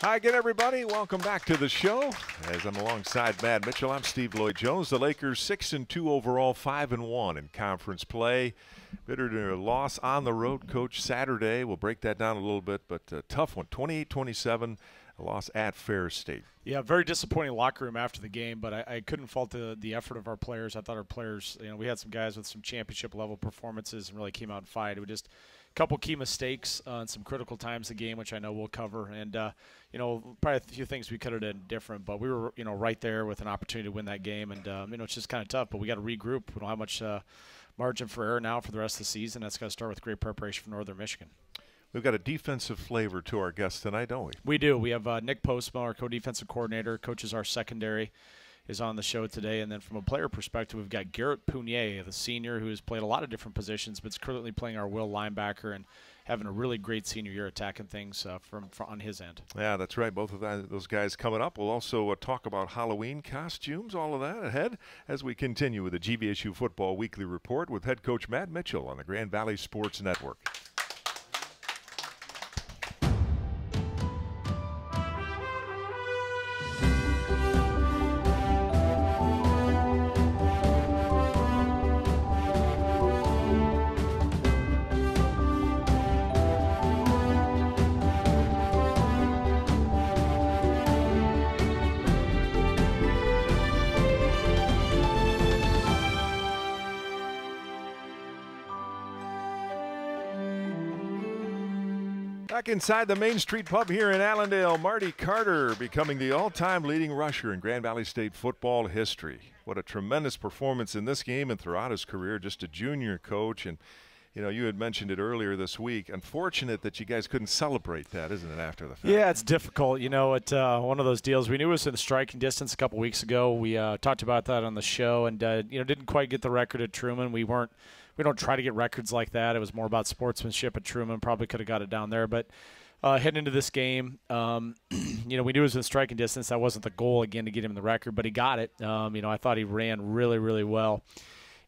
Hi again, everybody. Welcome back to the show. As I'm alongside Matt Mitchell, I'm Steve Lloyd-Jones. The Lakers 6-2 overall, 5-1 in conference play. Bitter loss on the road, Coach, Saturday. We'll break that down a little bit, but a tough one, 28-27, a loss at Ferris State. Yeah, very disappointing locker room after the game, but I couldn't fault the effort of our players. I thought our players, we had some guys with some championship-level performances and really came out and fight. It was just a couple key mistakes in some critical times of the game, which I know we'll cover. And, probably a few things we could have done different, but we were, right there with an opportunity to win that game. And, it's just kind of tough, but we got to regroup. We don't have much margin for error now for the rest of the season. That's got to start with great preparation for Northern Michigan. We've got a defensive flavor to our guest tonight, don't we? We do. We have Nick Postma, our co-defensive coordinator, coaches our secondary, is on the show today. And then from a player perspective, we've got Garrett Pouilly, the senior who has played a lot of different positions, but is currently playing our will linebacker and having a really great senior year attacking things from on his end. Yeah, that's right. Both of those guys coming up. We'll also talk about Halloween costumes, all of that ahead as we continue with the GVSU Football Weekly Report with head coach Matt Mitchell on the Grand Valley Sports Network. Back inside the Main Street Pub here in Allendale, Marty Carter becoming the all-time leading rusher in Grand Valley State football history. What a tremendous performance in this game and throughout his career, just a junior coach. And, you had mentioned it earlier this week. Unfortunate that you guys couldn't celebrate that, isn't it, after the fact? Yeah, it's difficult. It's one of those deals. We knew it was in striking distance a couple weeks ago. We talked about that on the show and, didn't quite get the record at Truman. We don't try to get records like that. It was more about sportsmanship at Truman. Probably could have got it down there. But heading into this game, we knew it was in striking distance. That wasn't the goal, again, to get him the record, but he got it. I thought he ran really, really well.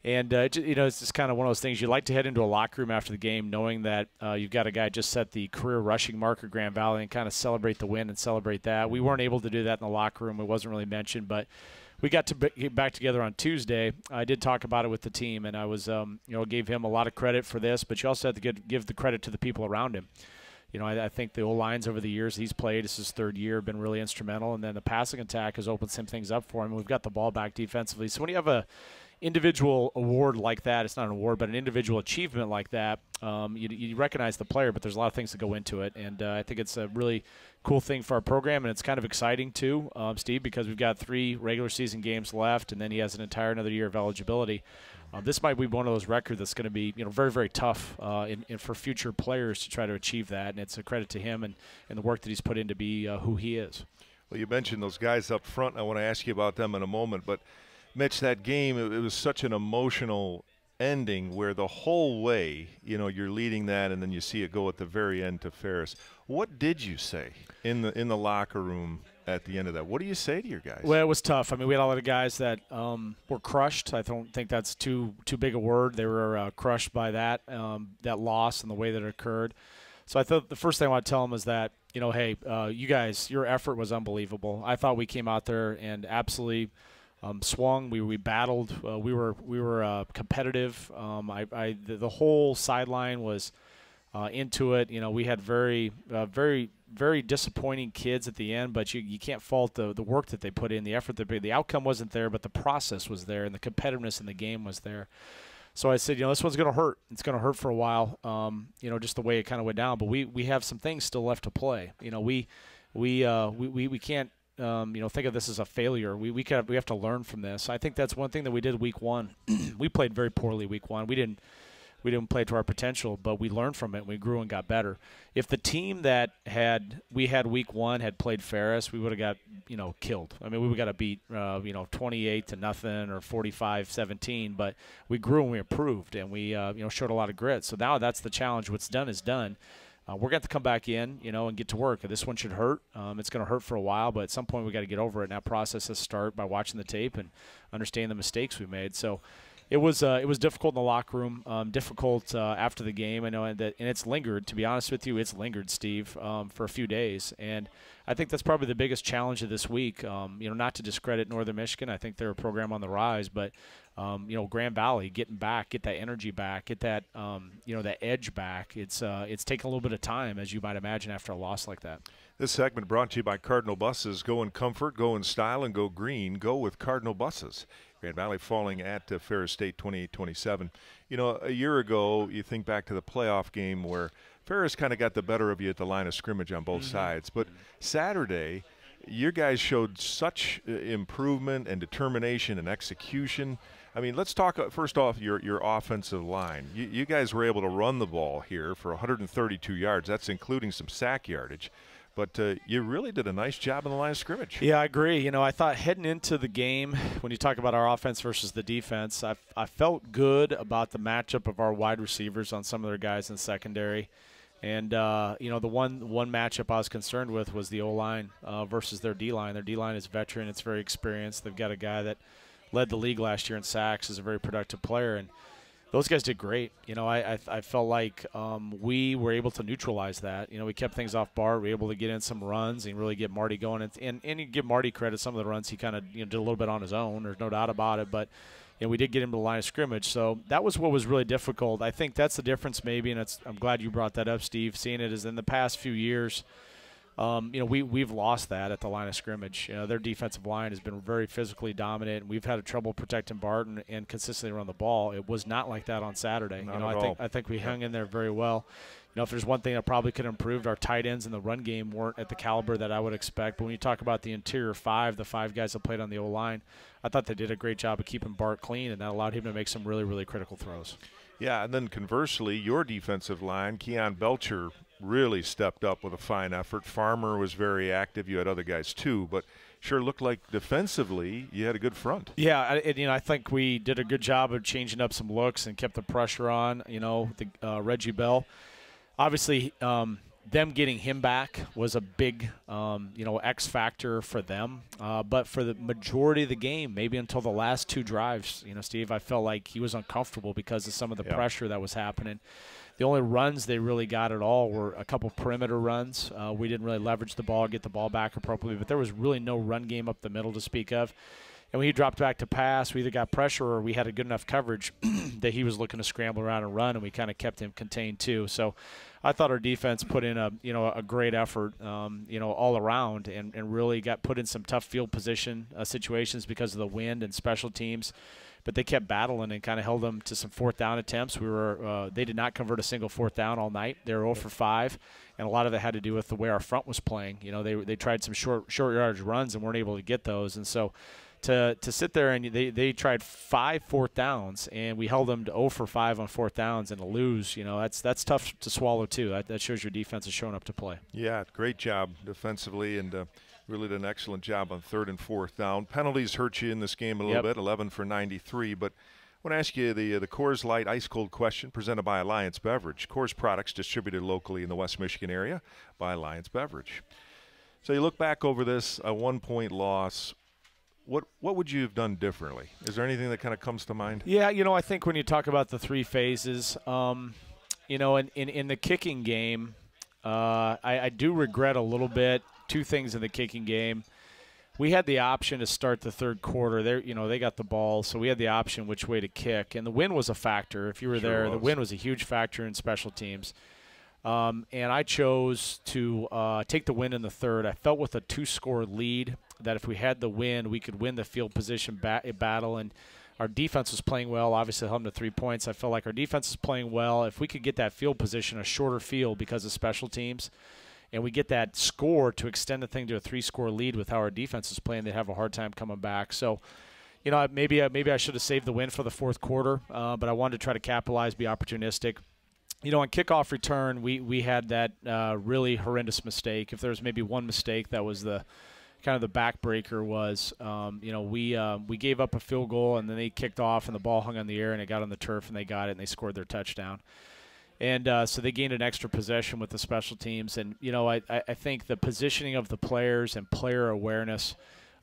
And, it's just kind of one of those things. You like to head into a locker room after the game knowing that you've got a guy just set the career rushing mark at Grand Valley and kind of celebrate the win and celebrate that. We weren't able to do that in the locker room. It wasn't really mentioned, but we got to get back together on Tuesday. I did talk about it with the team, and I was, gave him a lot of credit for this, but you also have to give the credit to the people around him. I think the O-lines over the years he's played, this is his third year, have been really instrumental, and then the passing attack has opened some things up for him. We've got the ball back defensively. So when you have a individual award like that, it's not an award, but an individual achievement like that, you recognize the player, but there's a lot of things that go into it. And I think it's a really cool thing for our program, and it's kind of exciting too, Steve, because we've got 3 regular season games left, and then he has an entire another year of eligibility. This might be one of those records that's going to be very, very tough for future players to try to achieve that, and it's a credit to him and the work that he's put in to be who he is. Well, you mentioned those guys up front. I want to ask you about them in a moment, but Mitch, that game, it was such an emotional ending where the whole way, you're leading that and then you see it go at the very end to Ferris. What did you say in the locker room at the end of that? What do you say to your guys? Well, it was tough. I mean, we had a lot of guys that were crushed. I don't think that's too big a word. They were crushed by that loss and the way that it occurred. So I thought the first thing I want to tell them is that, hey, you guys, your effort was unbelievable. I thought we came out there and absolutely swung. We battled. We were competitive. The whole sideline was into it. We had very very disappointing kids at the end, but you can't fault the work that they put in, the effort. The outcome wasn't there, but the process was there, and the competitiveness in the game was there. So I said, this one's going to hurt. It's going to hurt for a while, just the way it kind of went down. But we have some things still left to play. We can't think of this as a failure. We have to learn from this. I think that's one thing that we did week 1. We played very poorly week 1. We didn't play to our potential, but we learned from it. We grew and got better. If the team that we had week 1 had played Ferris, we would have got killed. I mean, we would have got to beat 28-0 or 45-17. But we grew and we improved, and we showed a lot of grit. So now that's the challenge. What's done is done. We're going to have to come back in, and get to work. This one should hurt. It's going to hurt for a while, but at some point we got to get over it. And that process has to start by watching the tape and understanding the mistakes we made. So, it was difficult in the locker room, difficult after the game. I know, and it's lingered. To be honest with you, it's lingered, Steve, for a few days. And I think that's probably the biggest challenge of this week. Not to discredit Northern Michigan. I think they're a program on the rise, but Grand Valley getting back, get that energy back, get that that edge back. It's taken a little bit of time, as you might imagine, after a loss like that. This segment brought to you by Cardinal Buses. Go in comfort, go in style, and go green. Go with Cardinal Buses. Grand Valley falling at Ferris State 28-27. A year ago, you think back to the playoff game where Ferris kind of got the better of you at the line of scrimmage on both sides. But Saturday, your guys showed such improvement and determination and execution. I mean, let's talk first off your offensive line. You guys were able to run the ball here for 132 yards. That's including some sack yardage. But you really did a nice job on the line of scrimmage. Yeah, I agree. I thought heading into the game, when you talk about our offense versus the defense, I felt good about the matchup of our wide receivers on some of their guys in secondary. And, the one matchup I was concerned with was the O-line versus their D-line. Their D-line is veteran. It's very experienced. They've got a guy that led the league last year in sacks, is a very productive player. And those guys did great. I felt like we were able to neutralize that. We kept things off bar. We were able to get in some runs and really get Marty going. And you give Marty credit. Some of the runs he kind of did a little bit on his own. There's no doubt about it. But we did get him to the line of scrimmage. So that was what was really difficult. I think that's the difference maybe, and I'm glad you brought that up, Steve, seeing it as in the past few years, we've lost that at the line of scrimmage. Their defensive line has been very physically dominant, and we've had trouble protecting Barton and consistently run the ball. It was not like that on Saturday. I think we hung in there very well. If there's one thing that probably could have improved, our tight ends in the run game weren't at the caliber that I would expect. But when you talk about the interior five, the five guys that played on the O-line, I thought they did a great job of keeping Bart clean, and that allowed him to make some really, really critical throws. Yeah, and then conversely, your defensive line, Keon Belcher, really stepped up with a fine effort. Farmer was very active. You had other guys too, but sure looked like defensively you had a good front. Yeah, I think we did a good job of changing up some looks and kept the pressure on. Reggie Bell. Obviously, them getting him back was a big, X factor for them. But for the majority of the game, maybe until the last two drives, Steve, I felt like he was uncomfortable because of some of the pressure that was happening. The only runs they really got at all were a couple perimeter runs. We didn't really leverage the ball, get the ball back appropriately, but there was really no run game up the middle to speak of. And when he dropped back to pass, we either got pressure or we had a good enough coverage that he was looking to scramble around and run, and we kind of kept him contained too. So I thought our defense put in a great effort, all around, and really got put in some tough field position situations because of the wind and special teams. But they kept battling and kind of held them to some fourth down attempts. They did not convert a single fourth down all night. They were 0 for 5, and a lot of it had to do with the way our front was playing. They tried some short yardage runs and weren't able to get those, and so to sit there and they tried 5 fourth downs, and we held them to 0 for 5 on fourth downs, and to lose, that's tough to swallow too. That shows your defense is showing up to play. Yeah, great job defensively, and really did an excellent job on 3rd and 4th down. Penalties hurt you in this game a little bit, 11 for 93. But I want to ask you the Coors Light Ice Cold question presented by Alliance Beverage. Coors products distributed locally in the West Michigan area by Alliance Beverage. So you look back over this, a 1-point loss. What would you have done differently? Is there anything that kind of comes to mind? Yeah, I think when you talk about the three phases, in the kicking game, I do regret a little bit two things in the kicking game. We had the option to start the third quarter. They got the ball, so we had the option which way to kick. And the wind was a factor. If you were there, the wind was a huge factor in special teams. And I chose to take the win in the third. I felt with a 2-score lead that if we had the win, we could win the field position battle. And our defense was playing well. Obviously, held them to 3 points. I felt like our defense is playing well. If we could get that field position, a shorter field because of special teams, and we get that score to extend the thing to a 3-score lead with how our defense is playing, they'd have a hard time coming back. So, maybe I should have saved the win for the fourth quarter, but I wanted to try to capitalize, be opportunistic. On kickoff return, we had that really horrendous mistake. If there was maybe one mistake that was the kind of the backbreaker was, we gave up a field goal, and then they kicked off, and the ball hung on the air, and it got on the turf, and they got it, and they scored their touchdown. And so they gained an extra possession with the special teams. And, I think the positioning of the players and player awareness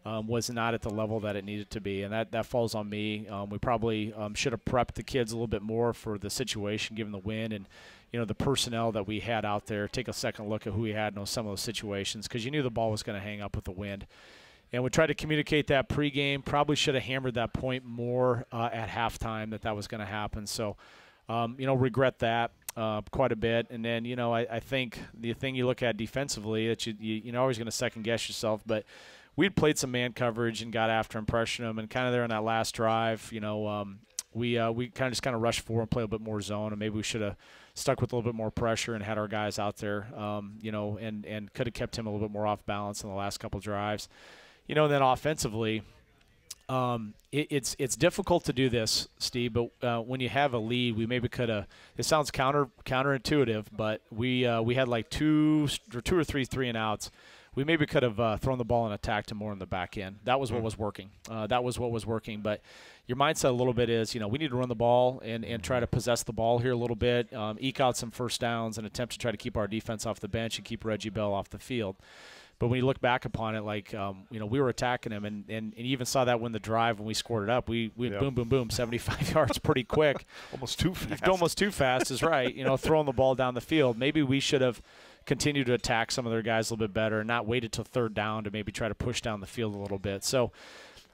was not at the level that it needed to be, and that falls on me. We probably should have prepped the kids a little bit more for the situation, given the wind and the personnel that we had out there. Take a second look at who we had in some of those situations, because you knew the ball was going to hang up with the wind. And we tried to communicate that pregame. Probably should have hammered that point more at halftime that was going to happen. So, regret that quite a bit. And then, I think the thing you look at defensively that you're always going to second guess yourself, but we'd played some man coverage and got after him, pressured him, and kind of there on that last drive, we kind of rushed forward and played a little bit more zone, and maybe we should have stuck with a little bit more pressure and had our guys out there, and could have kept him a little bit more off balance in the last couple drives. And then offensively, it's difficult to do this, Steve, but when you have a lead, we maybe could have – it sounds counterintuitive, but we had like two or three 3-and-outs. We maybe could have thrown the ball and attacked him more in the back end. That was what was working. But your mindset a little bit is, we need to run the ball and try to possess the ball here a little bit, eke out some first downs and attempt to try to keep our defense off the bench and keep Reggie Bell off the field. But when you look back upon it, we were attacking him, and you even saw that when the drive, when we scored it up, we went boom, boom, boom, 75 yards pretty quick. Almost too fast. Almost too fast is right, throwing the ball down the field. Maybe we should have continued to attack some of their guys a little bit better and not waited till third down to maybe try to push down the field a little bit. So,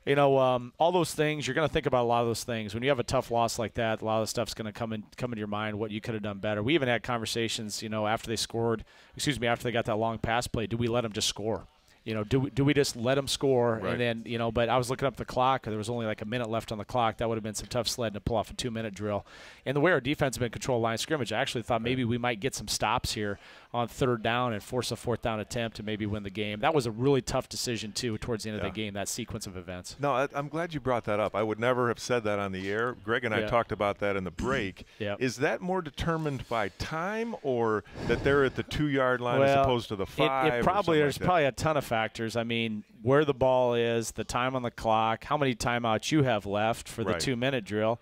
all those things, you're going to think about a lot of those things. When you have a tough loss like that, a lot of the stuff's going to come into your mind, what you could have done better. We even had conversations, after after they got that long pass play, do we let them just score? Do we just let them score? Right. And then, but I was looking up the clock. There was only like a minute left on the clock. That would have been some tough sledding to pull off a 2-minute drill. And the way our defense has been controlling line of scrimmage, I actually thought maybe we might get some stops here on third down and force a fourth down attempt and maybe win the game. That was a really tough decision, too, towards the end of the game, that sequence of events. No, I'm glad you brought that up. I would never have said that on the air. Greg and I talked about that in the break. Is that more determined by time, or that they're at the 2-yard line as opposed to the 5? There's probably a ton of factors. I mean, where the ball is, the time on the clock, how many timeouts you have left for the 2-minute drill,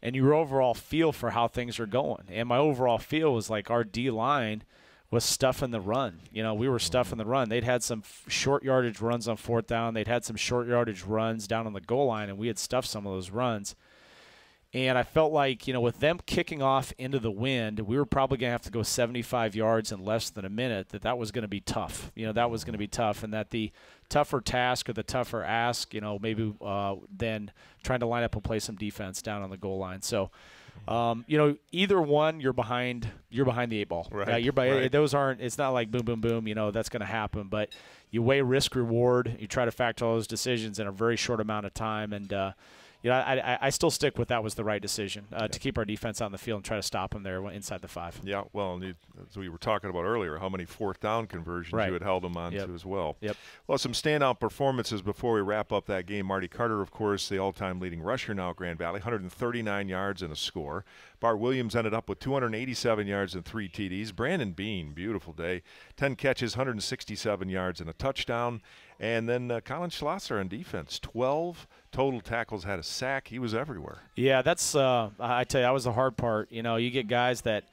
and your overall feel for how things are going. And my overall feel was like our D-line was stuffing the run. We were stuffing the run. They'd had some short yardage runs on fourth down. They'd had some short yardage runs down on the goal line, and we had stuffed some of those runs. And I felt like, with them kicking off into the wind, we were probably going to have to go 75 yards in less than a minute, that was going to be tough. That was going to be tough, and that the tougher task or the tougher ask, maybe than trying to line up and play some defense down on the goal line. So, either one, you're behind the 8 ball. Right. Those aren't. It's not like boom, boom, boom. That's going to happen. But you weigh risk reward. You try to factor all those decisions in a very short amount of time, and I still stick with that was the right decision to keep our defense on the field and try to stop them there inside the 5. Yeah, well, as we were talking about earlier, how many fourth down conversions you had held them on to as well. Well, some standout performances before we wrap up that game. Marty Carter, of course, the all-time leading rusher now at Grand Valley, 139 yards and a score. Bart Williams ended up with 287 yards and 3 TDs. Brandon Bean, beautiful day, 10 catches, 167 yards and a touchdown. And then Colin Schlosser on defense, 12 total tackles, had a sack. He was everywhere. Yeah, that's I tell you, that was the hard part. You get guys that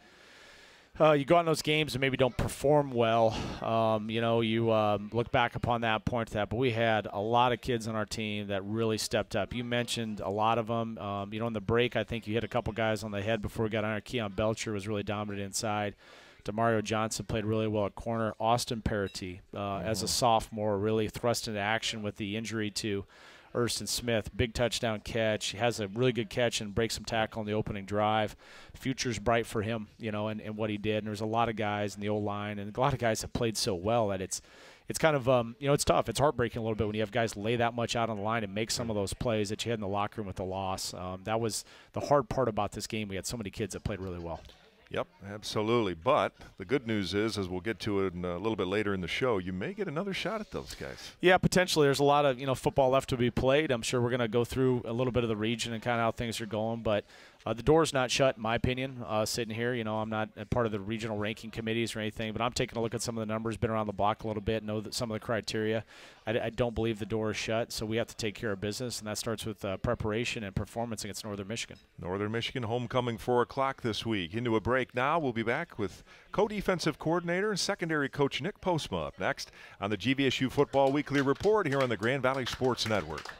you go on those games and maybe don't perform well. You look back upon that, point to that. But we had a lot of kids on our team that really stepped up. You mentioned a lot of them. In the break, I think you hit a couple guys on the head before we got on. Keon Belcher was really dominant inside. Demario Johnson played really well at corner. Austin Parity, as a sophomore, really thrust into action with the injury to Erston Smith. Big touchdown catch. He has a really good catch and breaks some tackle on the opening drive. Future's bright for him, and what he did. And there's a lot of guys in the O-line and a lot of guys that played so well that it's kind of, it's tough. It's heartbreaking a little bit when you have guys lay that much out on the line and make some of those plays that you had in the locker room with the loss. That was the hard part about this game. We had so many kids that played really well. Yep, absolutely. But the good news is, as we'll get to it in a little bit later in the show, you may get another shot at those guys. Yeah, potentially. There's a lot of football left to be played. I'm sure we're going to go through a little bit of the region and kind of how things are going. But The door's not shut, in my opinion, sitting here. You know, I'm not a part of the regional ranking committees or anything, but I'm taking a look at some of the numbers, been around the block a little bit, know that some of the criteria. I don't believe the door is shut, so we have to take care of business, and that starts with preparation and performance against Northern Michigan. Northern Michigan homecoming 4 o'clock this week. Into a break now. We'll be back with co-defensive coordinator and secondary coach Nick Postma up next on the GVSU Football Weekly Report here on the Grand Valley Sports Network.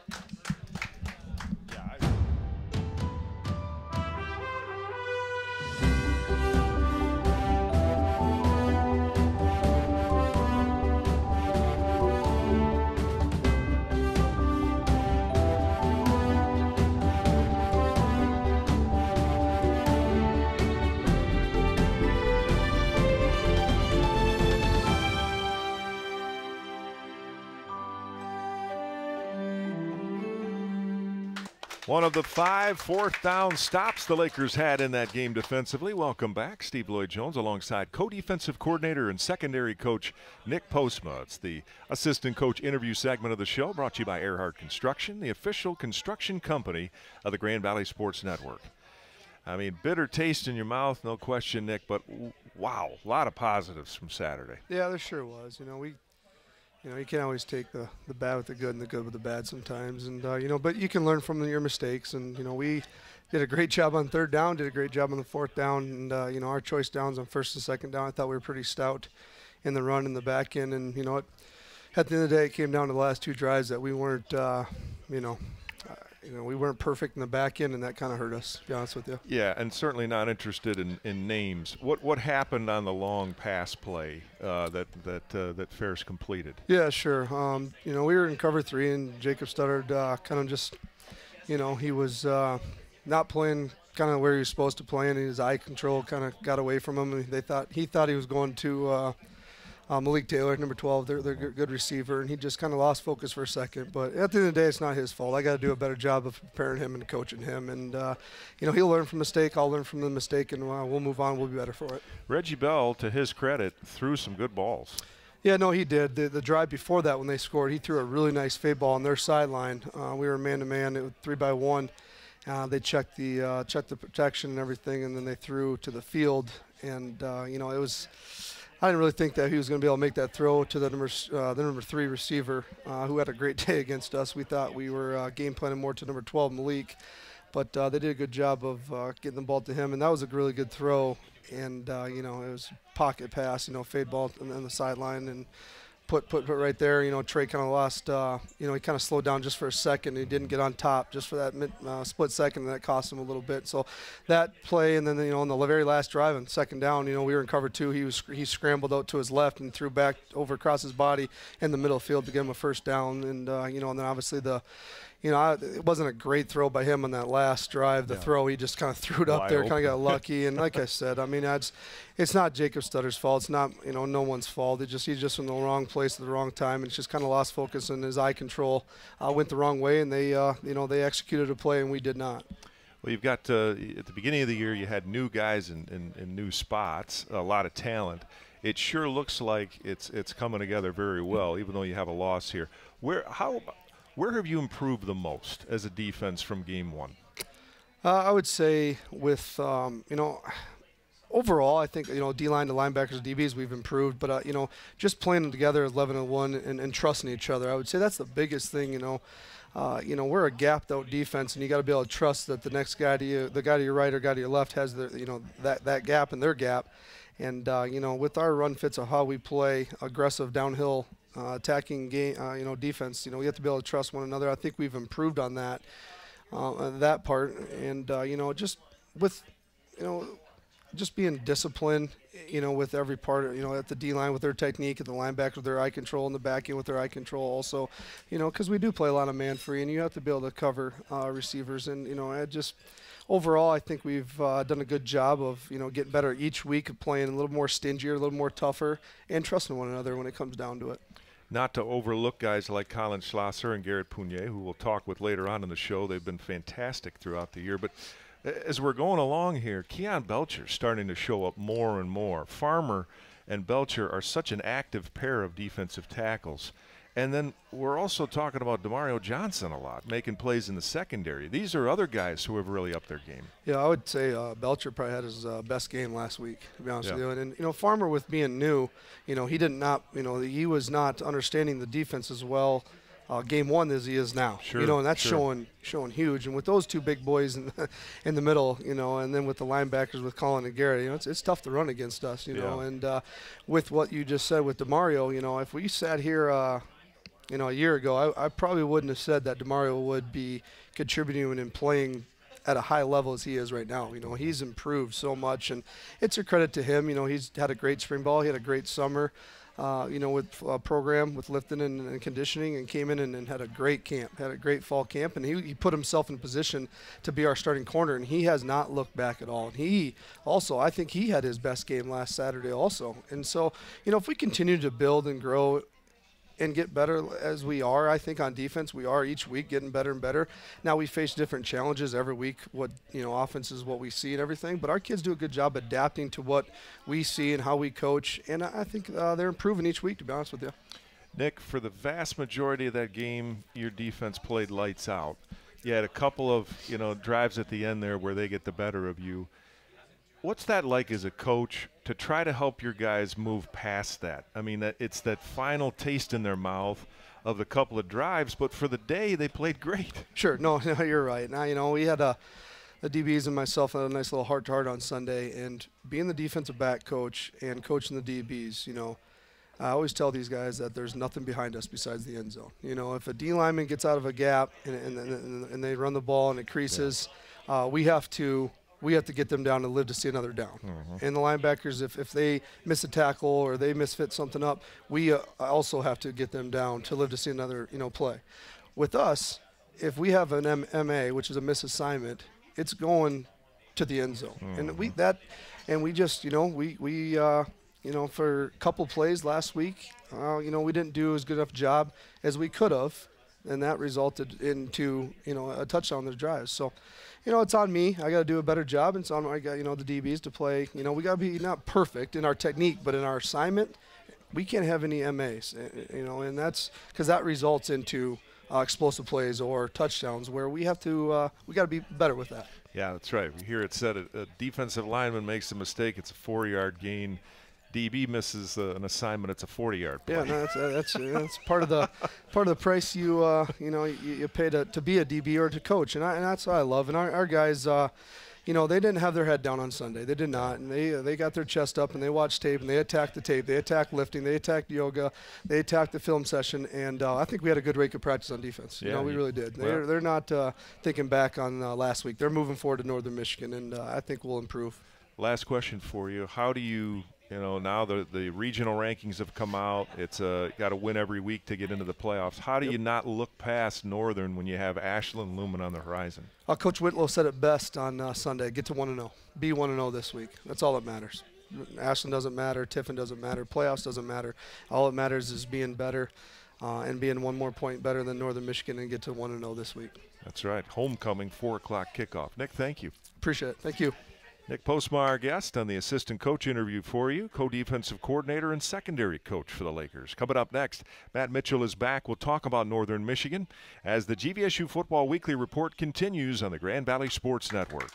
One of the 5 fourth-down stops the Lakers had in that game defensively. Welcome back. Steve Lloyd-Jones alongside co-defensive coordinator and secondary coach Nick Postma. It's the assistant coach interview segment of the show, brought to you by Earhart Construction, the official construction company of the Grand Valley Sports Network. I mean, bitter taste in your mouth, no question, Nick, but wow, a lot of positives from Saturday. Yeah, there sure was. You can't always take the bad with the good and the good with the bad sometimes. And, but you can learn from your mistakes. And, we did a great job on third down, did a great job on the fourth down. And, our choice downs on first and second down, I thought we were pretty stout in the run and the back end. And, at the end of the day, it came down to the last 2 drives that we weren't, we weren't perfect in the back end, and that kind of hurt us, to be honest with you. Yeah, and certainly not interested in names. What happened on the long pass play that Ferris completed? Yeah, sure. We were in cover 3, and Jacob Studdard kind of just, he was not playing kind of where he was supposed to play, and his eye control kind of got away from him. And he thought he was going to Malik Taylor, number 12, they're a good receiver, and he just kind of lost focus for a second. But at the end of the day, it's not his fault. I got to do a better job of preparing him and coaching him. And, he'll learn from mistake. I'll learn from the mistake, and we'll move on. We'll be better for it. Reggie Bell, to his credit, threw some good balls. Yeah, no, he did. The drive before that when they scored, he threw a really nice fade ball on their sideline. We were man-to-man. It was 3-by-1. They checked the protection and everything, and then they threw to the field. And, it was – I didn't really think that he was going to be able to make that throw to the number 3 receiver, who had a great day against us. We thought we were game planning more to number 12, Malik, but they did a good job of getting the ball to him, and that was a really good throw. And it was pocket pass, fade ball on the sideline, and put right there. Trey kind of lost. He kind of slowed down just for a second. He didn't get on top just for that split second, and that cost him a little bit. So that play, and then on the very last drive on second down, we were in cover 2. He scrambled out to his left and threw back over across his body in the middle field to get him a first down. And and then obviously it wasn't a great throw by him on that last drive. The throw, he just kind of threw it up there, kind of got lucky. And like I said, it's not Jacob Studder's fault. It's not no one's fault. He's just in the wrong place at the wrong time, and it's just kind of lost focus, and his eye control went the wrong way, and they they executed a play, and we did not. Well, you've got at the beginning of the year, you had new guys in new spots, a lot of talent. It sure looks like it's coming together very well, even though you have a loss here. Where have you improved the most as a defense from game 1? I would say with, overall, I think, D-line to linebackers, DBs, we've improved. But, just playing them together 11-1 and trusting each other, I would say that's the biggest thing, we're a gapped-out defense, and you got to be able to trust that the next guy to you, the guy to your right or guy to your left has that gap and their gap. And, with our run fits of how we play aggressive downhill attacking game, defense, we have to be able to trust one another. I think we've improved on that part, and just with, just being disciplined, with every part, at the D-line with their technique, at the linebacker with their eye control, and the back end with their eye control also, because we do play a lot of man-free, and you have to be able to cover receivers, and, overall, I think we've done a good job of, getting better each week of playing a little more stingier, a little more tougher, and trusting one another when it comes down to it. Not to overlook guys like Colin Schlosser and Garrett Pouilly, who we'll talk with later on in the show. They've been fantastic throughout the year. But as we're going along here, Keon Belcher's starting to show up more and more. Farmer and Belcher are such an active pair of defensive tackles. And then we're also talking about Demario Johnson a lot, making plays in the secondary. These are other guys who have really upped their game. Yeah, I would say Belcher probably had his best game last week, to be honest with you. And, you know, Farmer, with being new, you know, he was not understanding the defense as well game one as he is now. Sure, you know, and that's sure. showing huge. And with those two big boys in the middle, you know, and then with the linebackers with Colin and Garrett, you know, it's tough to run against us, you know. And with what you just said with Demario, you know, if we sat here you know, a year ago, I probably wouldn't have said that Demario would be contributing and playing at a high level as he is right now. You know, he's improved so much, and it's a credit to him. You know, he's had a great spring ball. He had a great summer, you know, with a program with lifting and conditioning, and came in and had a great camp, had a great fall camp, and he put himself in a position to be our starting corner, and he has not looked back at all. And he also, I think he had his best game last Saturday also. And so, you know, if we continue to build and grow and get better as we are, I think on defense we are each week getting better and better. Now we face different challenges every week. What, you know, offense is what we see and everything, but our kids do a good job adapting to what we see and how we coach, and I think they're improving each week, to be honest with you. Nick, for the vast majority of that game, your defense played lights out. You had a couple of, you know, drives at the end there where they get the better of you. What's that like as a coach to try to help your guys move past that? I mean, it's that final taste in their mouth of the couple of drives, but for the day they played great. Sure, no, you're right. Now, you know, we had the DBs and myself had a nice little heart-to-heart on Sunday, and being the defensive back coach and coaching the DBs, you know, I always tell these guys that there's nothing behind us besides the end zone. You know, if a D lineman gets out of a gap and they run the ball and it creases, we have to get them down and live to see another down. And the linebackers, if they miss a tackle or they misfit something up, we also have to get them down to live to see another, you know, play. With us, if we have an MA, which is a misassignment, it's going to the end zone. And we just, you know, we you know, for a couple plays last week, you know, we didn't do as good enough job as we could have, and that resulted into, you know, a touchdown on the drives. So, you know, it's on me. I got to do a better job. And it's on you know, the DBs to play. You know, we got to be not perfect in our technique, but in our assignment, we can't have any MAs. You know, and that's because that results into explosive plays or touchdowns where we have to we got to be better with that. Yeah, that's right. We hear it said a defensive lineman makes a mistake, it's a 4-yard gain. DB misses an assignment, it's a 40-yard play. Yeah, no, that's part of the price you know, you pay to be a DB or to coach, and that's what I love. And our guys, you know, they didn't have their head down on Sunday. They did not, and they got their chest up and they watched tape and they attacked the tape. They attacked lifting. They attacked yoga. They attacked the film session, and I think we had a good week of practice on defense. Yeah, you know, we really did. They're not thinking back on last week. They're moving forward to Northern Michigan, and I think we'll improve. Last question for you: how do you? You know, now the regional rankings have come out. It's got to win every week to get into the playoffs. How do you not look past Northern when you have Ashland looming on the horizon? Coach Whitlow said it best on Sunday. Get to 1-0. Be 1-0 this week. That's all that matters. Ashland doesn't matter. Tiffin doesn't matter. Playoffs doesn't matter. All that matters is being better and being one more point better than Northern Michigan and get to 1-0 this week. That's right. Homecoming, 4 o'clock kickoff. Nick, thank you. Appreciate it. Thank you. Nick Postma, our guest on the assistant coach interview for you, co-defensive coordinator and secondary coach for the Lakers. Coming up next, Matt Mitchell is back. We'll talk about Northern Michigan as the GVSU Football Weekly Report continues on the Grand Valley Sports Network.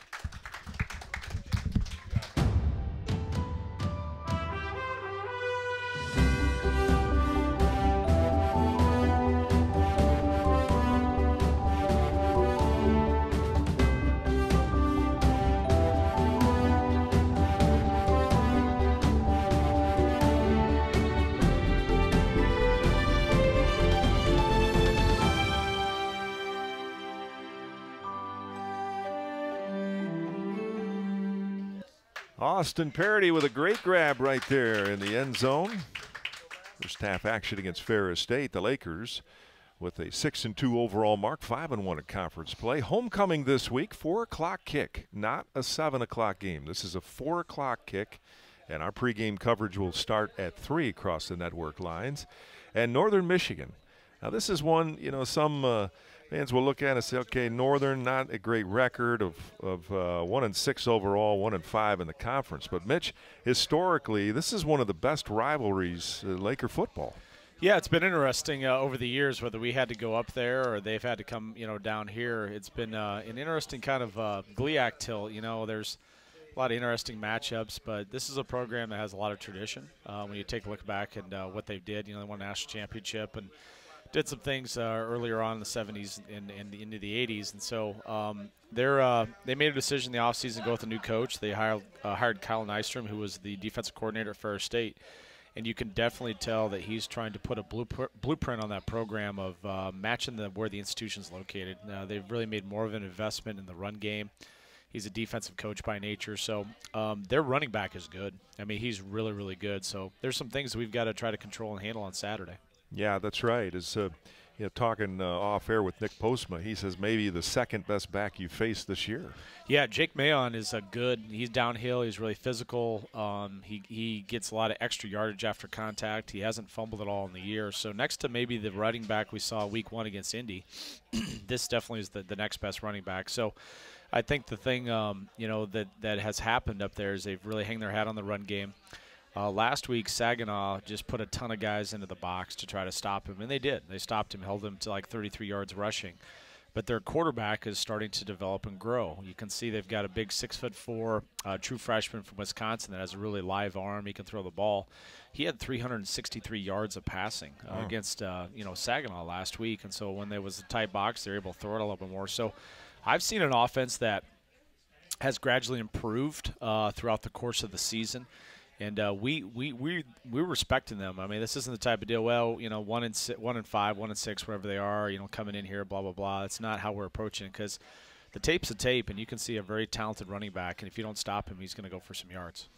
Austin Parody with a great grab right there in the end zone. First half action against Ferris State. The Lakers with a 6-2 overall mark, 5-1 in conference play. Homecoming this week, 4 o'clock kick, not a 7 o'clock game. This is a 4 o'clock kick, and our pregame coverage will start at 3 across the network lines. And Northern Michigan. Now this is one, you know, some fans will look at and say, okay, Northern, not a great record of 1-6 overall, 1-5 in the conference. But Mitch, historically, this is one of the best rivalries in Laker football. Yeah, it's been interesting over the years, whether we had to go up there or they've had to come, down here. It's been an interesting kind of GLIAC tilt. There's a lot of interesting matchups, but this is a program that has a lot of tradition. When you take a look back at what they did, they won a national championship and did some things earlier on in the 70s and into the 80s. And so they made a decision in the offseason to go with a new coach. They hired Kyle Nystrom, who was the defensive coordinator at Ferris State. And you can definitely tell that he's trying to put a blueprint on that program of matching where the institution's located. They've really made more of an investment in the run game. He's a defensive coach by nature, so their running back is good. I mean, he's really, really good. So there's some things that we've got to try to control and handle on Saturday. Yeah, that's right. As talking off air with Nick Postma, he says maybe the second best back you faced this year. Yeah, Jake Mayon is he's downhill. He's really physical. He gets a lot of extra yardage after contact. He hasn't fumbled at all in the year. So next to maybe the running back we saw week 1 against Indy, this definitely is the next best running back. So I think the thing that has happened up there is they've really hung their hat on the run game. Last week, Saginaw just put a ton of guys into the box to try to stop him, and they did. They stopped him, held him to like 33 yards rushing. But their quarterback is starting to develop and grow. You can see they've got a big 6'4" true freshman from Wisconsin that has a really live arm. He can throw the ball. He had 363 yards of passing against Saginaw last week, and so when there was a tight box, they're able to throw it a little bit more. So I've seen an offense that has gradually improved throughout the course of the season. And we're respecting them. I mean, this isn't the type of deal. Well, 1 and 5, 1 and 6, wherever they are. Coming in here, blah blah blah. That's not how we're approaching it, because the tape's a tape, and you can see a very talented running back. And if you don't stop him, he's going to go for some yards.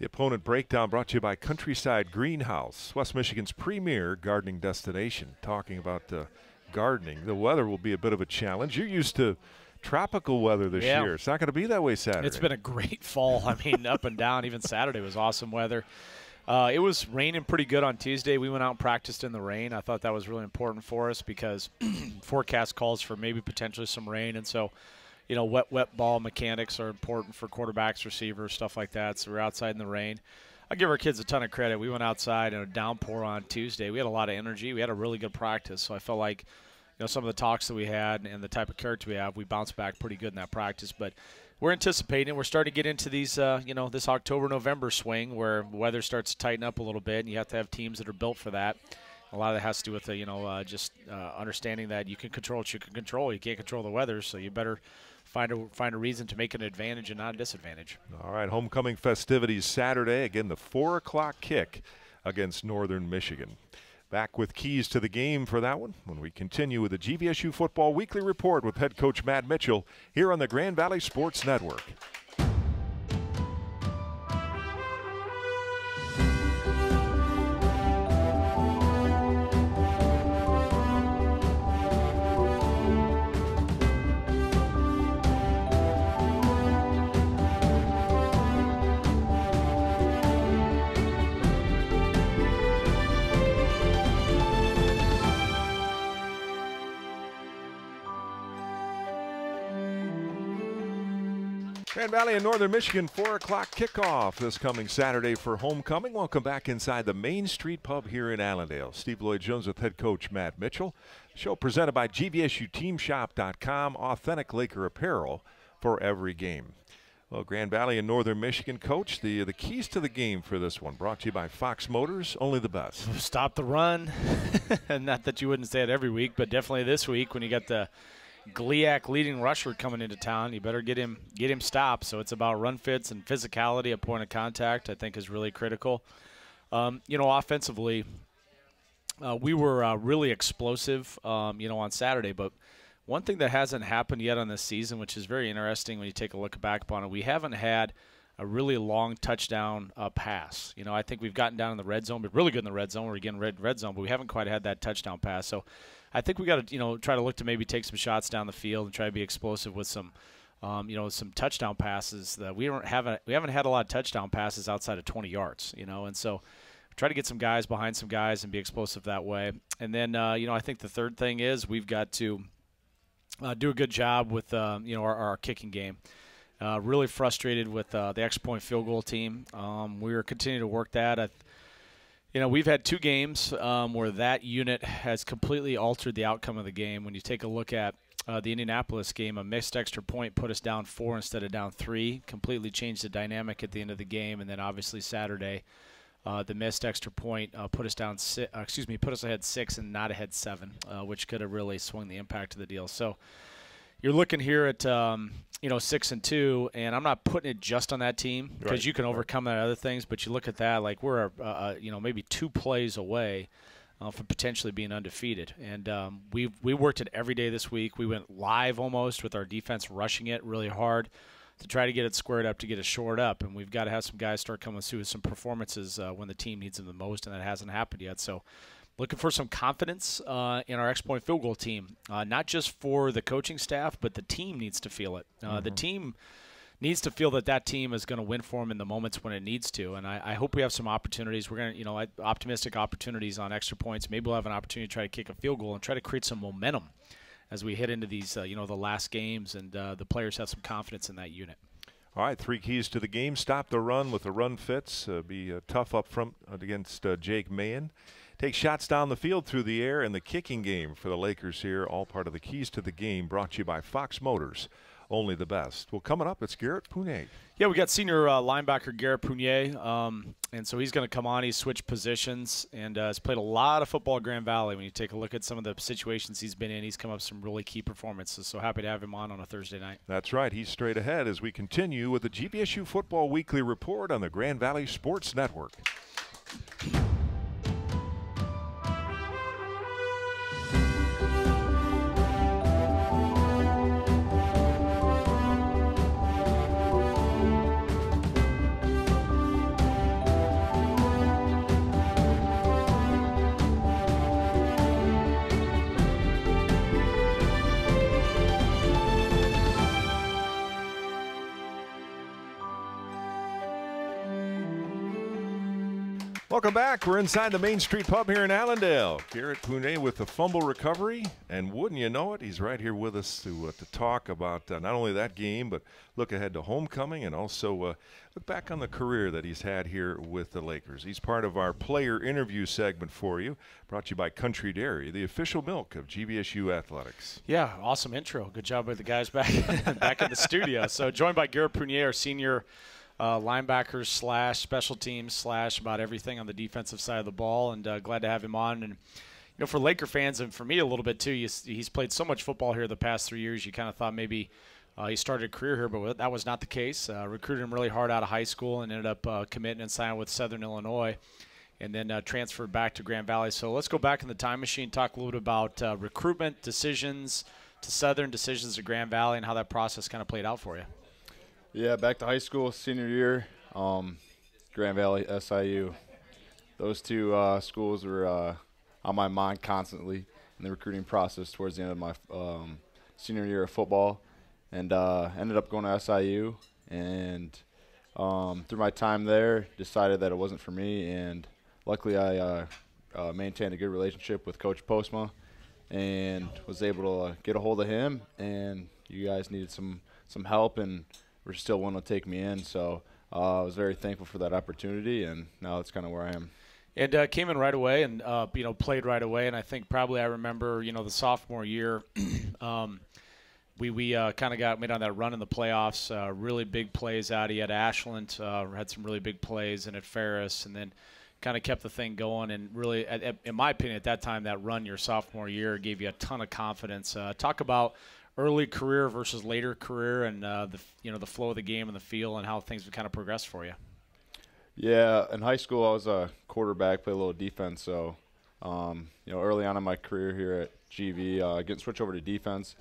The opponent breakdown brought to you by Countryside Greenhouse, West Michigan's premier gardening destination. Talking about gardening, the weather will be a bit of a challenge. You're used to tropical weather this year. It's not going to be that way Saturday. It's been a great fall. I mean, up and down. Even Saturday was awesome weather. It was raining pretty good on Tuesday. We went out and practiced in the rain. I thought that was really important for us because forecast calls for maybe potentially some rain. And so, wet ball mechanics are important for quarterbacks, receivers, stuff like that. So we're outside in the rain. I give our kids a ton of credit. We went outside in a downpour on Tuesday. We had a lot of energy. We had a really good practice. So I felt like some of the talks that we had and the type of character we have, we bounced back pretty good in that practice. But we're anticipating. We're starting to get into these, this October-November swing where the weather starts to tighten up a little bit, and you have to have teams that are built for that. A lot of that has to do with, understanding that you can control what you can control. You can't control the weather, so you better find a reason to make an advantage and not a disadvantage. All right, homecoming festivities Saturday. Again, the 4 o'clock kick against Northern Michigan. Back with keys to the game for that one when we continue with the GVSU Football Weekly Report with head coach Matt Mitchell here on the Grand Valley Sports Network. Grand Valley and Northern Michigan, 4 o'clock kickoff this coming Saturday for homecoming. Welcome back inside the Main Street Pub here in Allendale. Steve Lloyd-Jones with head coach Matt Mitchell. Show presented by GVSUteamshop.com, authentic Laker apparel for every game. Well, Grand Valley and Northern Michigan, coach, the keys to the game for this one brought to you by Fox Motors, only the best. Stop the run. And not that you wouldn't say it every week, but definitely this week when you got the GLIAC leading rusher coming into town, you better get him stopped. So it's about run fits and physicality at point of contact, I think, is really critical. Offensively, we were really explosive, on Saturday. But one thing that hasn't happened yet on this season, which is very interesting when you take a look back upon it, we haven't had a really long touchdown pass. I think we've gotten down in the red zone, but really good in the red zone. We're getting red zone, but we haven't quite had that touchdown pass. So I think we got to, try to look to maybe take some shots down the field and try to be explosive with some, some touchdown passes. That we haven't had a lot of touchdown passes outside of 20 yards, and so try to get some guys behind some guys and be explosive that way. And then, I think the third thing is we've got to do a good job with, our kicking game. Really frustrated with the extra point field goal team. We are continuing to work that. You know, we've had 2 games where that unit has completely altered the outcome of the game. When you take a look at the Indianapolis game, a missed extra point put us down 4 instead of down 3, completely changed the dynamic at the end of the game. And then obviously Saturday, the missed extra point put us down put us ahead 6 and not ahead 7, which could have really swung the impact of the deal. So you're looking here at 6-2, and I'm not putting it just on that team because you can overcome that other things. But you look at that, like we're maybe 2 plays away from potentially being undefeated. And we worked it every day this week. We went live almost with our defense rushing it really hard to try to get it squared up, to get it shored up. And we've got to have some guys start coming through with some performances when the team needs them the most, and that hasn't happened yet. So looking for some confidence in our X-point field goal team, not just for the coaching staff, but the team needs to feel it. The team needs to feel that team is going to win for them in the moments when it needs to. And I hope we have some opportunities. We're going to, optimistic opportunities on extra points. Maybe we'll have an opportunity to try to kick a field goal and try to create some momentum as we hit into these, the last games, and the players have some confidence in that unit. All right, 3 keys to the game. Stop the run with the run fits. Be tough up front against Jake Mahan. Take shots down the field through the air, and the kicking game for the Lakers here, all part of the keys to the game, brought to you by Fox Motors. Only the best. Well, coming up, it's Garrett Pouilly. Yeah, we got senior linebacker Garrett Pouilly, and so he's going to come on. He's switched positions and has played a lot of football at Grand Valley. When you take a look at some of the situations he's been in, he's come up with some really key performances. So happy to have him on a Thursday night. That's right. He's straight ahead as we continue with the GVSU Football Weekly Report on the Grand Valley Sports Network. Welcome back. We're inside the Main Street Pub here in Allendale. Garrett Pouilly with the fumble recovery, and wouldn't you know it, he's right here with us to talk about not only that game, but look ahead to homecoming and also look back on the career that he's had here with the Lakers. He's part of our player interview segment for you, brought to you by Country Dairy, the official milk of GVSU athletics. Yeah, awesome intro. Good job with the guys back in the studio. So joined by Garrett Pouilly, our senior linebackers / special teams / about everything on the defensive side of the ball, and glad to have him on. And for Laker fans and for me a little bit too, he's played so much football here the past 3 years. You kind of thought maybe he started a career here, but that was not the case. Recruited him really hard out of high school and ended up committing and signing with Southern Illinois, and then transferred back to Grand Valley. So let's go back in the time machine, talk a little bit about recruitment decisions to Southern, decisions to Grand Valley, and how that process kind of played out for you. Yeah, back to high school, senior year, Grand Valley, SIU. Those 2 schools were on my mind constantly in the recruiting process towards the end of my senior year of football, and ended up going to SIU. And through my time there, decided that it wasn't for me. And luckily, I maintained a good relationship with Coach Postma, and was able to get a hold of him. And you guys needed some help, and were still wanting to take me in, so I was very thankful for that opportunity, and now that's kind of where I am. And came in right away, and played right away. And I think probably I remember, the sophomore year, we kind of made on that run in the playoffs. Really big plays out. He had Ashland, had some really big plays, and at Ferris, and then kind of kept the thing going. And really, in my opinion, at that time, that run your sophomore year gave you a ton of confidence. Talk about early career versus later career, and the flow of the game and the feel, and how things would kind of progress for you. Yeah, in high school I was a quarterback, played a little defense. So, early on in my career here at GV, getting switched over to defense,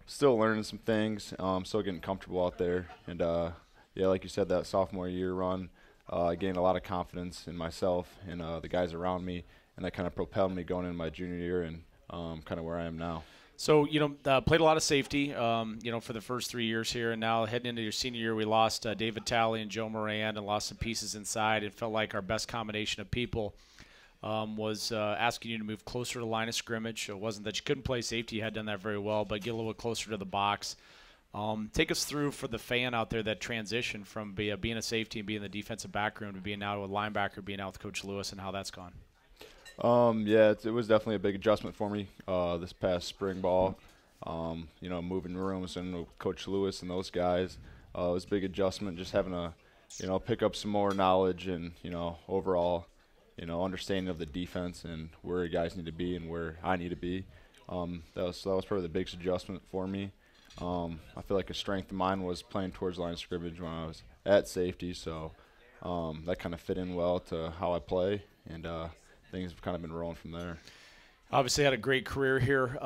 still learning some things, still getting comfortable out there. And yeah, like you said, that sophomore year run, I gained a lot of confidence in myself and the guys around me, and that kind of propelled me going into my junior year, and kind of where I am now. So, played a lot of safety, for the first 3 years here. And now heading into your senior year, we lost David Talley and Joe Moran, and lost some pieces inside. It felt like our best combination of people was asking you to move closer to the line of scrimmage. It wasn't that you couldn't play safety. You had done that very well, but get a little bit closer to the box. Take us through for the fan out there that transition from being a safety and being in the defensive back room to being now a linebacker, being out with Coach Lewis, and how that's gone. Yeah, it was definitely a big adjustment for me this past spring ball. Moving rooms and with Coach Lewis and those guys, it was a big adjustment. Just having to, pick up some more knowledge and overall, understanding of the defense and where guys need to be and where I need to be. That was probably the biggest adjustment for me. I feel like a strength of mine was playing towards line of scrimmage when I was at safety, so that kind of fit in well to how I play, and things have kind of been rolling from there. Obviously had a great career here.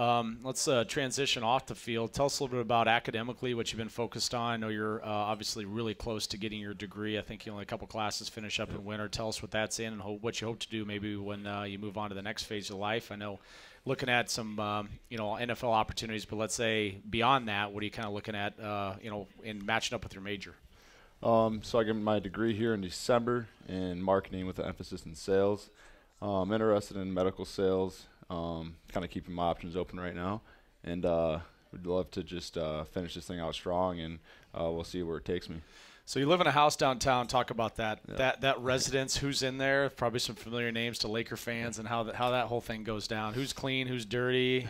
Let's transition off the field. Tell us a little bit about academically what you've been focused on. I know you're obviously really close to getting your degree. I think you only a couple classes finish up in winter. Tell us what that's in and what you hope to do maybe when you move on to the next phase of life. I know looking at some NFL opportunities, but let's say beyond that, what are you kind of looking at in matching up with your major? So I get my degree here in December in marketing with an emphasis in sales. I'm interested in medical sales. Kind of keeping my options open right now, and would love to just finish this thing out strong, and we'll see where it takes me. So you live in a house downtown. Talk about that. Yeah. That residence. Who's in there? Probably some familiar names to Laker fans, and how that whole thing goes down. Who's clean? Who's dirty?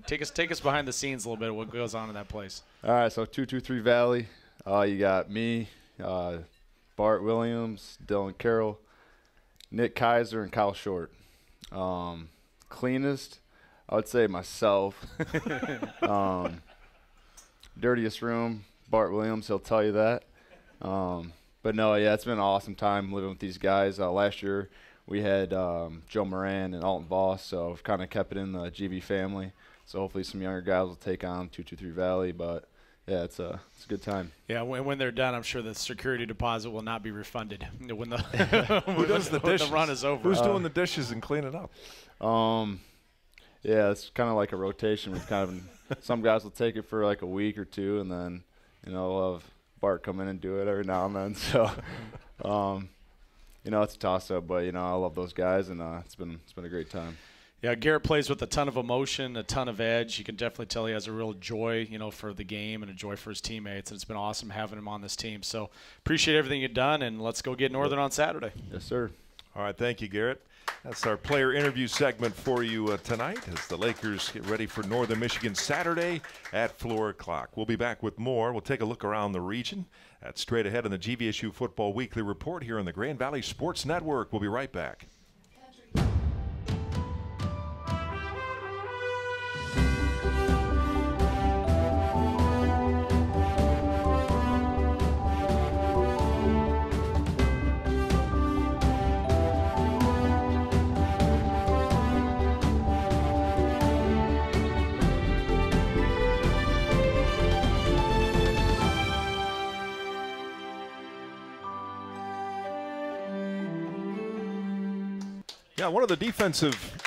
Take us behind the scenes a little bit. What goes on in that place? All right, so 223 Valley. You got me, Bart Williams, Dylan Carroll, Nick Kaiser, and Kyle Short. Cleanest, I would say myself. Dirtiest room, Bart Williams, he'll tell you that. But no, yeah, it's been an awesome time living with these guys. Last year we had Joe Moran and Alton Voss, so we've kind of kept it in the GV family. So hopefully some younger guys will take on 223 Valley, but yeah, it's a good time. Yeah, when they're done, I'm sure the security deposit will not be refunded when the Who does the dishes? The run is over. Who's doing the dishes and cleaning up? Yeah, it's kind of like a rotation. We've kind of some guys will take it for like a week or two, and then we'll have Bart come in and do it every now and then. So, it's a toss-up, but I love those guys, and it's been a great time. Yeah, Garrett plays with a ton of emotion, a ton of edge. You can definitely tell he has a real joy, for the game and a joy for his teammates. And it's been awesome having him on this team. So appreciate everything you've done, and let's go get Northern on Saturday. Yes, sir. All right, thank you, Garrett. That's our player interview segment for you tonight as the Lakers get ready for Northern Michigan Saturday at 4 o'clock. We'll be back with more. We'll take a look around the region. That's straight ahead in the GVSU Football Weekly Report here on the Grand Valley Sports Network. We'll be right back. Yeah, one of the defensive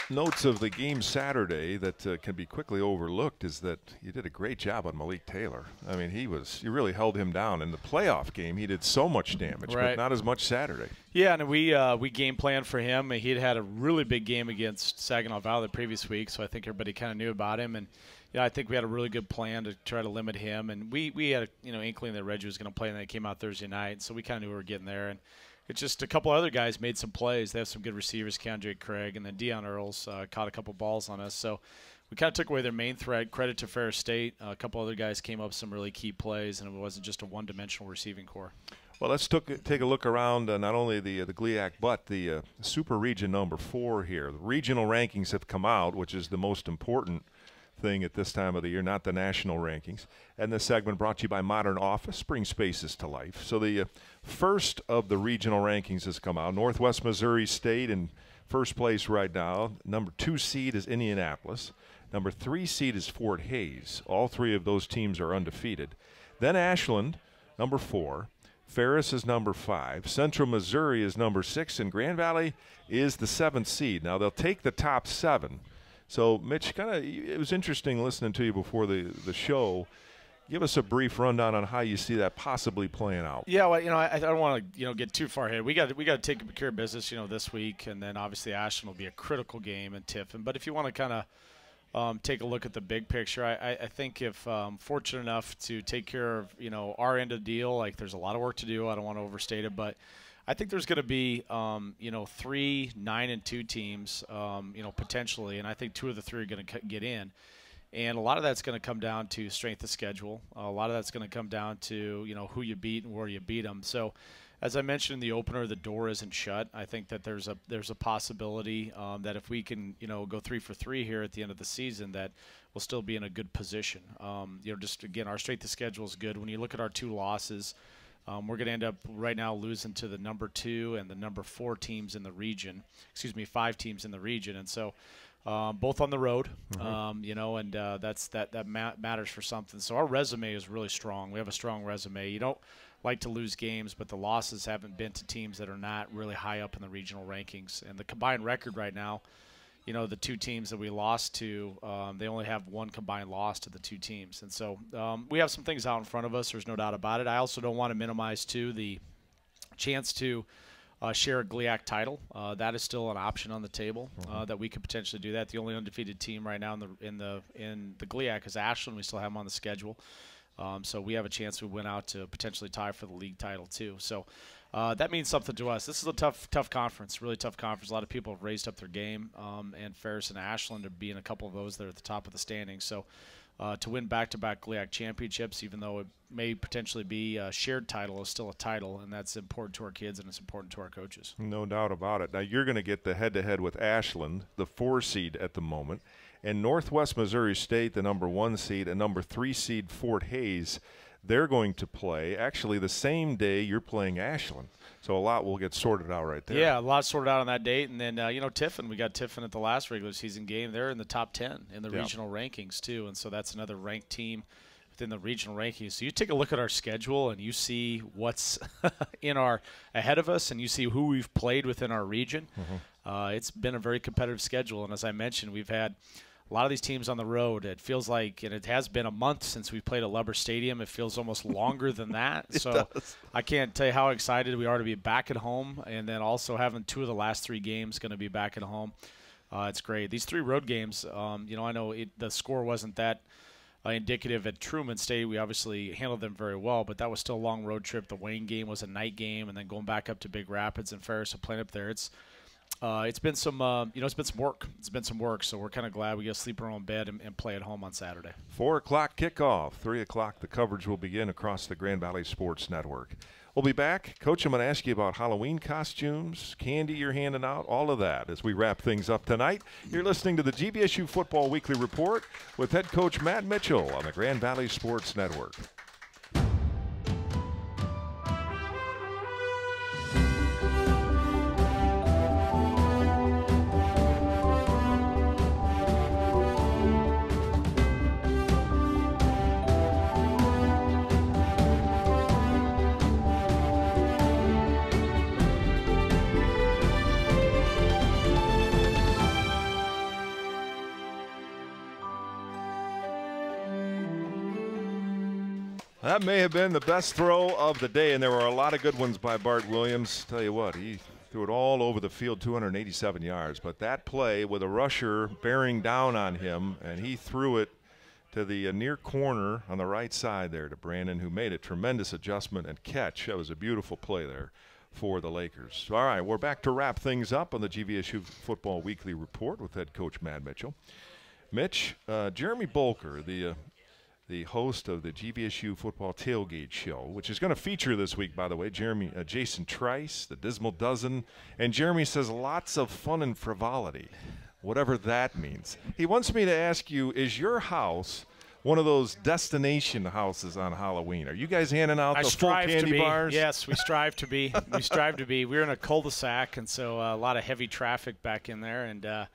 notes of the game Saturday that can be quickly overlooked is that you did a great job on Malik Taylor. I mean, you really held him down. In the playoff game, he did so much damage, right, but not as much Saturday. Yeah, and we game planned for him. He'd had a really big game against Saginaw Valley the previous week, so I think everybody kind of knew about him. And I think we had a really good plan to try to limit him. And we had inkling that Reggie was going to play, and they came out Thursday night, so we kind of knew we were getting there. And it's just a couple other guys made some plays. They have some good receivers, Keandre Craig, and then Deion Earls caught a couple balls on us. So we kind of took away their main threat. Credit to Ferris State. A couple other guys came up with some really key plays, and it wasn't just a one-dimensional receiving core. Well, let's take a look around not only the GLIAC but the Super Region number 4 here. The regional rankings have come out, which is the most important thing at this time of the year, not the national rankings. And this segment brought to you by Modern Office, bring spaces to life. So the first of the regional rankings has come out. Northwest Missouri State in first place right now. Number 2 seed is Indianapolis. Number 3 seed is Fort Hays. All three of those teams are undefeated. Then Ashland, number 4. Ferris is number 5. Central Missouri is number 6. And Grand Valley is the 7th seed. Now they'll take the top 7. So, Mitch, it was interesting listening to you before the show. Give us a brief rundown on how you see that possibly playing out. Yeah, well, I don't want to get too far ahead. We got to take care of business, this week, and then obviously Ashland will be a critical game in Tiffin. But if you want to kind of take a look at the big picture. I think if fortunate enough to take care of, our end of the deal, like there's a lot of work to do. I don't want to overstate it, but I think there's going to be, 3 9-2 teams, potentially, and I think 2 of the 3 are going to get in. And a lot of that's going to come down to strength of schedule. A lot of that's going to come down to, who you beat and where you beat them. So, as I mentioned in the opener, the door isn't shut. I think that there's a possibility that if we can, go 3 for 3 here at the end of the season, that we'll still be in a good position. Just again, our strength of schedule is good. When you look at our 2 losses, we're going to end up right now losing to the number 2 and the number 4 teams in the region. 5 teams in the region, and so. Both on the road, and that matters for something. So our resume is really strong. We have a strong resume. You don't like to lose games, but the losses haven't been to teams that are not really high up in the regional rankings. And the combined record right now, the 2 teams that we lost to, they only have 1 combined loss to the 2 teams. And so we have some things out in front of us. There's no doubt about it. I also don't want to minimize, too, the chance to share a GLIAC title. That is still an option on the table that we could potentially do that. The only undefeated team right now in the GLIAC is Ashland. We still have them on the schedule, so we have a chance to win out to potentially tie for the league title too. So that means something to us. This is a tough conference, really tough conference. A lot of people have raised up their game, and Ferris and Ashland are being a couple of those that are at the top of the standings. So. To win back-to-back GLIAC championships, even though it may potentially be a shared title, is still a title, and that's important to our kids and it's important to our coaches. No doubt about it. Now, you're going to get the head-to-head with Ashland, the 4 seed at the moment, and Northwest Missouri State, the number 1 seed, and number 3 seed Fort Hays. They're going to play actually the same day you're playing Ashland. So a lot will get sorted out right there. Yeah, a lot sorted out on that date. And then, Tiffin, we got Tiffin at the last regular season game. They're in the top 10 in the regional rankings, too. And so that's another ranked team within the regional rankings. So you take a look at our schedule and you see what's ahead of us and you see who we've played within our region. It's been a very competitive schedule. And as I mentioned, we've had a lot of these teams on the road. It feels like, and it has been a month since we played at Lubber Stadium. It feels almost longer than that. So I can't tell you how excited we are to be back at home, and then also having 2 of the last 3 games going to be back at home. It's great. These 3 road games, I know the score wasn't that indicative at Truman State. We obviously handled them very well, but that was still a long road trip. The Wayne game was a night game, and then going back up to Big Rapids and Ferris and playing up there. It's been some work. It's been some work, so we're kind of glad we get to sleep in our own bed and play at home on Saturday. 4 o'clock kickoff, 3 o'clock the coverage will begin across the Grand Valley Sports Network. We'll be back. Coach, I'm going to ask you about Halloween costumes, candy you're handing out, all of that as we wrap things up tonight. You're listening to the GVSU Football Weekly Report with head coach Matt Mitchell on the Grand Valley Sports Network. That may have been the best throw of the day, and there were a lot of good ones by Bart Williams. Tell you what, he threw it all over the field, 287 yards. But that play with a rusher bearing down on him, and he threw it to the near corner on the right side there to Brandon, who made a tremendous adjustment and catch. That was a beautiful play there for the Lakers. All right, we're back to wrap things up on the GVSU Football Weekly Report with head coach Matt Mitchell. Mitch, Jeremy Bolker, the host of the GVSU Football Tailgate Show, which is going to feature this week, by the way, Jason Trice, the Dismal Dozen, and Jeremy says lots of fun and frivolity, whatever that means. He wants me to ask you, is your house one of those destination houses on Halloween? Are you guys handing out the full candy bars? Yes, we strive to be. We strive to be. We're in a cul-de-sac, and so a lot of heavy traffic back in there, and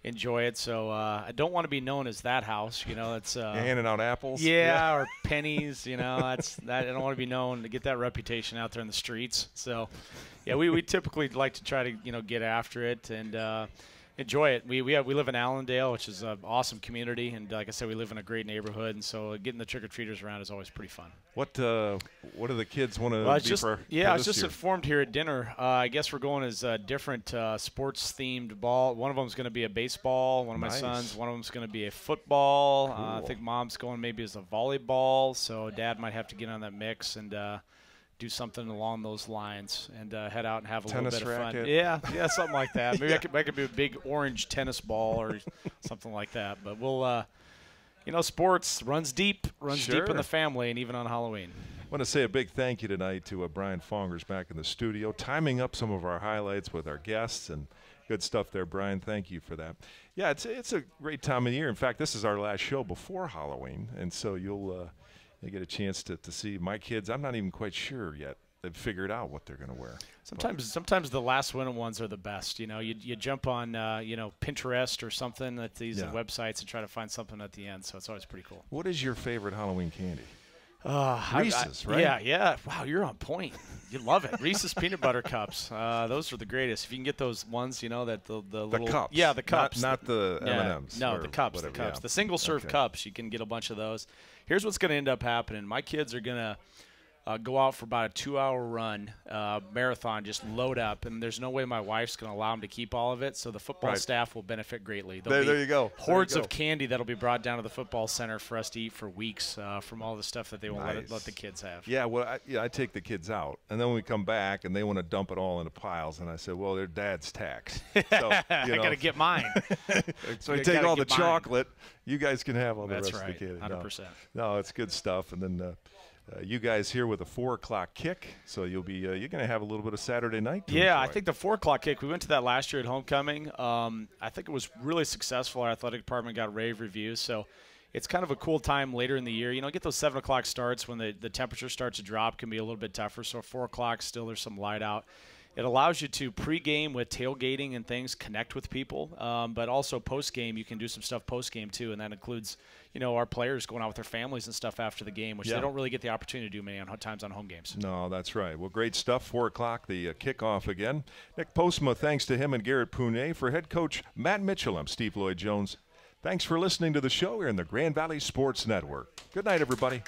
enjoy it. So I don't want to be known as that house. It's handing out apples. Yeah, or pennies. That's that. I don't want to be known to get that reputation out there in the streets. So, yeah, we typically like to try to get after it, and enjoy it. We live in Allendale, which is an awesome community, and like I said, we live in a great neighborhood, and so getting the trick-or-treaters around is always pretty fun. What do the kids want to be for I was this just year? informed here at dinner. I guess we're going as different sports-themed ball. One of them is going to be a baseball. One of my sons. One of them is going to be a football. Cool. I think mom's going maybe as a volleyball. So dad might have to get on that mix and do something along those lines and head out and have a Tennis little bit of racket. fun. Yeah, something like that. Maybe I could be a big orange tennis ball or something like that. But we'll. Sports runs deep in the family, and even on Halloween. I want to say a big thank you tonight to Brian Fongers back in the studio, timing up some of our highlights with our guests, and good stuff there, Brian. Thank you for that. Yeah, it's a great time of the year. In fact, this is our last show before Halloween, and so you'll get a chance to see my kids. I'm not even quite sure yet. They've figured out what they're going to wear. Sometimes the last minute ones are the best. You jump on Pinterest or something at these websites and try to find something at the end. So it's always pretty cool. What is your favorite Halloween candy? Reese's, right? Yeah. Wow, you're on point. You love it. Reese's peanut butter cups. Those are the greatest. If you can get those ones, that the little cups. Yeah, the cups. Not the M&Ms. No, the cups. Whatever, the cups. yeah. The single serve cups. You can get a bunch of those. Here's what's going to end up happening. My kids are going to go out for about a 2-hour run, marathon, just load up, and there's no way my wife's going to allow them to keep all of it, so the football staff will benefit greatly. There you go. Hordes of candy that'll be brought down to the football center for us to eat for weeks from all the stuff that they won't let the kids have. Yeah, well, I take the kids out, and then when we come back, and they want to dump it all into piles, and I said, well, they're dad's tax. So, I got to get mine. So I take all the chocolate. You guys can have all the rest of the candy. 100%. No, it's good stuff. And then you guys here with a 4 o'clock kick, so you're going to have a little bit of Saturday night. Yeah, I think the 4 o'clock kick, we went to that last year at homecoming. I think it was really successful. Our athletic department got rave reviews, so it's kind of a cool time later in the year. Get those 7 o'clock starts when the temperature starts to drop, can be a little bit tougher. So 4 o'clock, still there's some light out. It allows you to pregame with tailgating and things, connect with people, but also postgame, you can do some stuff postgame too, and that includes our players going out with their families and stuff after the game, which they don't really get the opportunity to do many times on home games. No, that's right. Well, great stuff. 4 o'clock, the kickoff again. Nick Postma, thanks to him and Garrett Pouilly. For head coach Matt Mitchell, I'm Steve Lloyd-Jones. Thanks for listening to the show here in the Grand Valley Sports Network. Good night, everybody.